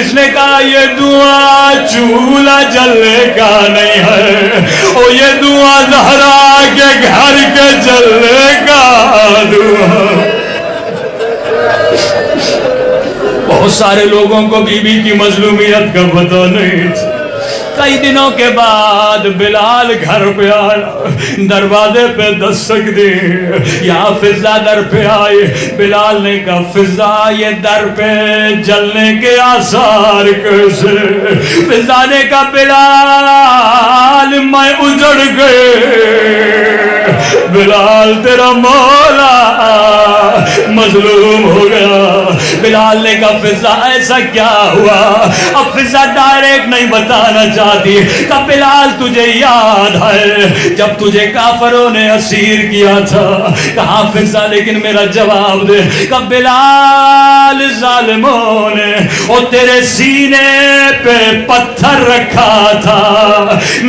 اس نے کہا یہ دعا چولہا جلنے کا نہیں ہے، اور یہ دعا زہرا کے گھر کے جلنے کا دعا۔ بہت سارے لوگوں کو بی بی کی مظلومیت کا پتہ نہیں تھا۔ کئی دنوں کے بعد بلال گھر پہ آیا، دروازے پہ دستک دی، یہاں فضا در پہ آئے۔ بلال نے کہا فضا یہ در پہ جلنے کے آثار کیسے؟ فضا نے کہا بلال میں اجڑ گئے، بلال تیرا مولا مظلوم ہو گیا۔ بلال نے کہا فضا ایسا کیا ہوا؟ اب فضا ڈائریکٹ نہیں بتانا چاہتی۔ کہا بلال تجھے یاد ہے جب تجھے کافروں نے اسیر کیا تھا؟ کہا فضا لیکن میرا جواب دے۔ کہا بلال ظالموں نے وہ تیرے سینے پہ پتھر رکھا تھا،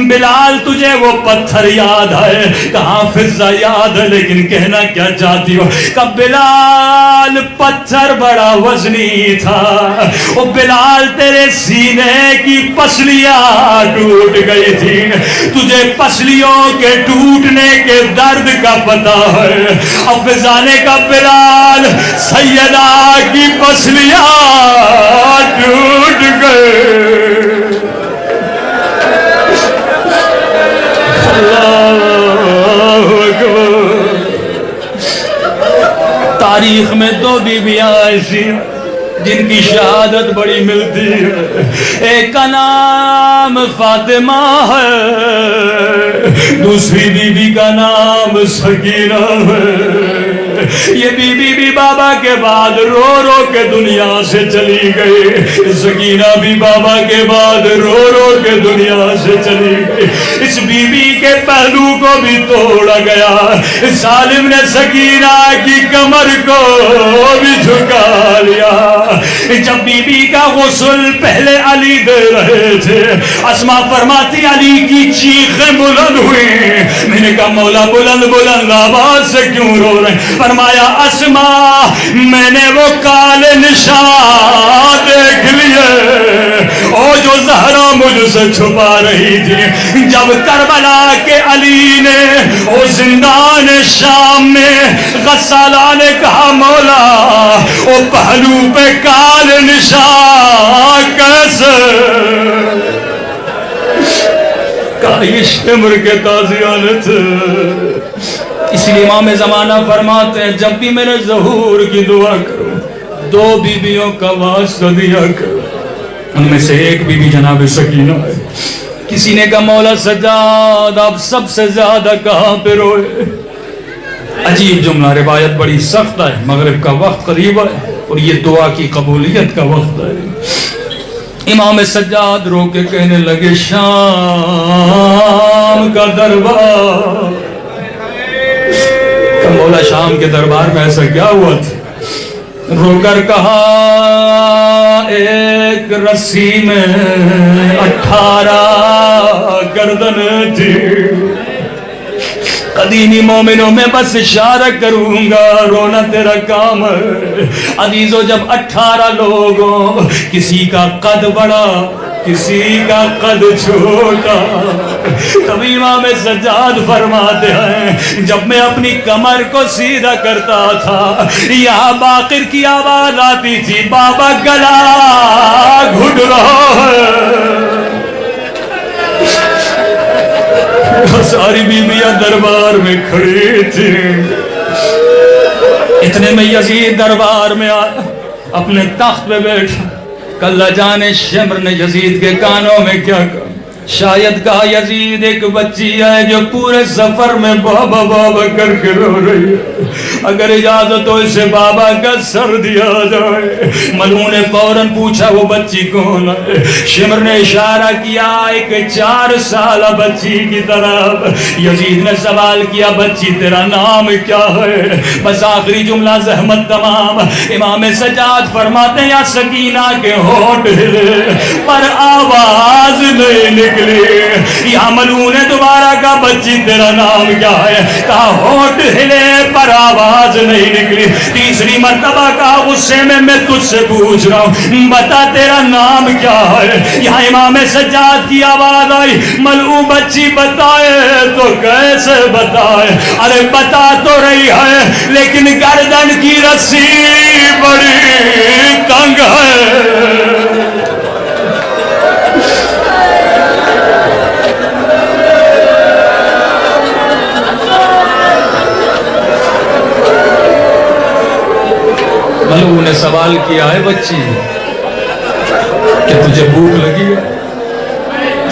بلال تجھے وہ پتھر یاد ہے؟ کہا فضا یاد ہے، لیکن کہنا کیا چاہتی ہو؟ کہا بلال پتھر بڑا وزنی تھا، وہ بلال تیرے سینے کی پسلیاں ٹوٹ گئی تھی، تجھے پسلیوں کے ٹوٹنے کے درد کا پتہ ہے۔ اب فضا نے کہا بلال سیدہ کی پسلیاں ٹوٹ گئے۔ تاریخ میں دو بیویاں ایسی جن کی شہادت بڑی ملتی ہے، ایک کا نام فاطمہ ہے، دوسری بیوی کا نام سکینہ ہے۔ یہ بی بی بھی بابا کے بعد رو رو کے دنیا سے چلی گئی، سکینہ بھی بابا کے بعد رو رو کے دنیا سے چلی گئی، اس بی بی کے پہلو کو بھی توڑا گیا، سالم نے سکینہ کی کمر کو بھی جھکا لیا۔ جب بی بی کا غسل پہلے علی دے رہے تھے، اسماء فرماتی علی کی چیخیں بلند ہوئی، میں نے کہا مولا بلند بلند آواز سے کیوں رو رہے ہیں؟ فرمایا اسماء میں نے وہ کالے نشان دیکھ لیے اور جو زہرا مجھ سے چھپا رہی تھی، جب کربلا کے علی نے وہ زندان شام میں غسالہ نے کہا مولا وہ پہلو پہ کالے نشان کیسے؟ یہ شمر کے تازیانے تھے۔ اس لیے امام زمانہ فرماتے ہیں جب بھی میرے ظہور کی دعا کرو دو بیویوں کا واسطہ دیا کرو، ان میں سے ایک بیوی جناب سکینہ ہے۔ کسی نے کہا مولا سجاد آپ سب سے زیادہ کہاں پہ روئے؟ عجیب جملہ، روایت بڑی سخت ہے، مغرب کا وقت قریب ہے اور یہ دعا کی قبولیت کا وقت ہے۔ امام سجاد رو کے کہنے لگے شام کا دربار، کہ مولا شام کے دربار میں ایسا کیا ہوا تھا؟ رو کر کہا ایک رسی میں 18 گردن تھی، قدیمی مومنوں میں بس اشارہ کروں گا، رونا تیرا کام ہے۔ عزیزو جب 18 لوگوں، کسی کا قد بڑا کسی کا قد چھوٹا، تبھی امام سجاد فرماتے ہیں جب میں اپنی کمر کو سیدھا کرتا تھا یہاں باقر کی آواز آتی تھی بابا گلا گھٹ رہا ہے۔ ساری بیویاں دربار میں کھڑی تھی، اتنے میں یزید دربار میں آیا، اپنے تخت پہ بیٹھا۔ کلہ جانے شمر نے یزید کے کانوں میں کیا کہا؟ شاید کہا یزید ایک بچی ہے جو پورے سفر میں بابا بابا کر کے رو رہی ہے، اگر اجازت ہو اسے بابا کا سر دیا جائے۔ ملعون نے فوراً پوچھا وہ بچی کون ہے؟ شمر نے اشارہ کیا ایک 4 سالہ بچی کی طرف۔ یزید نے سوال کیا بچی تیرا نام کیا ہے؟ بس آخری جملہ زحمت تمام۔ امام سجاد فرماتے ہیں یا سکینہ کے ہونٹ ہلے پر آواز نہیں نکلی۔ یا ملعون نے دوبارہ کہا بچی تیرا نام کیا ہے؟ کہا ہونٹ ہلے پر آواز نہیں نکلی۔ تیسری مرتبہ کہا غصے میں تجھ سے پوچھ رہا ہوں بتا تیرا نام کیا ہے؟ یہاں امام سجاد کی آواز آئی ملعون بچی بتائے تو کیسے بتائے؟ ارے بتا تو رہی ہے لیکن گردن کی رسی بڑی تنگ ہے۔ ملعون نے سوال کیا ہے بچی کہ تجھے بھوک لگی ہے؟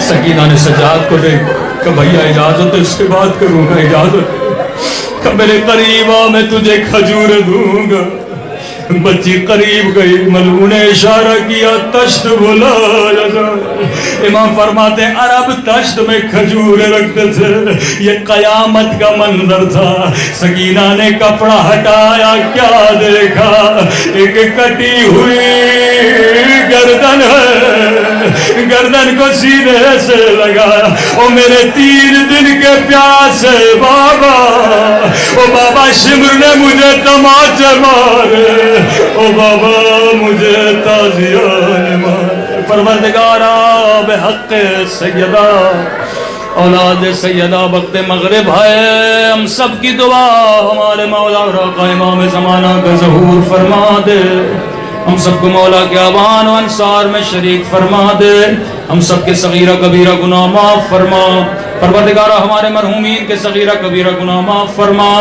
سکینہ نے سجاد کو دیکھا کہ بھیا اجازت اس کے بات کروں گا، اجازت کہ میرے قریب آ میں تجھے کھجور دوں گا۔ بچی قریب گئی، ملعون نے اشارہ کیا تشت بلایا جائے۔ امام فرماتے ہیں عرب تشت میں کھجوریں رکھتے تھے، یہ قیامت کا منظر تھا۔ سکینہ نے کپڑا ہٹایا کیا دیکھا؟ ایک کٹی ہوئی گردن ہے، گردن کو سینے سے لگایا۔ او میرے 3 دن کے پیاسے بابا، او بابا شمر نے مجھے تماچے مارے، او بابا مجھے تازیاں مارے۔ پروردگارا بحق سیدہ اولاد سیدہ وقت مغرب ہے، ہم سب کی دعا ہمارے مولا اور آقا امام زمانہ کا ظہور فرما دے، ہم سب کو مولا کے آبان و انصار میں شریک فرما دے، ہم سب کے صغیرہ کبیرہ گناہ معاف فرما۔ پروردگارا ہمارے مرحومین کے صغیرہ کبیرہ گناہ معاف فرما۔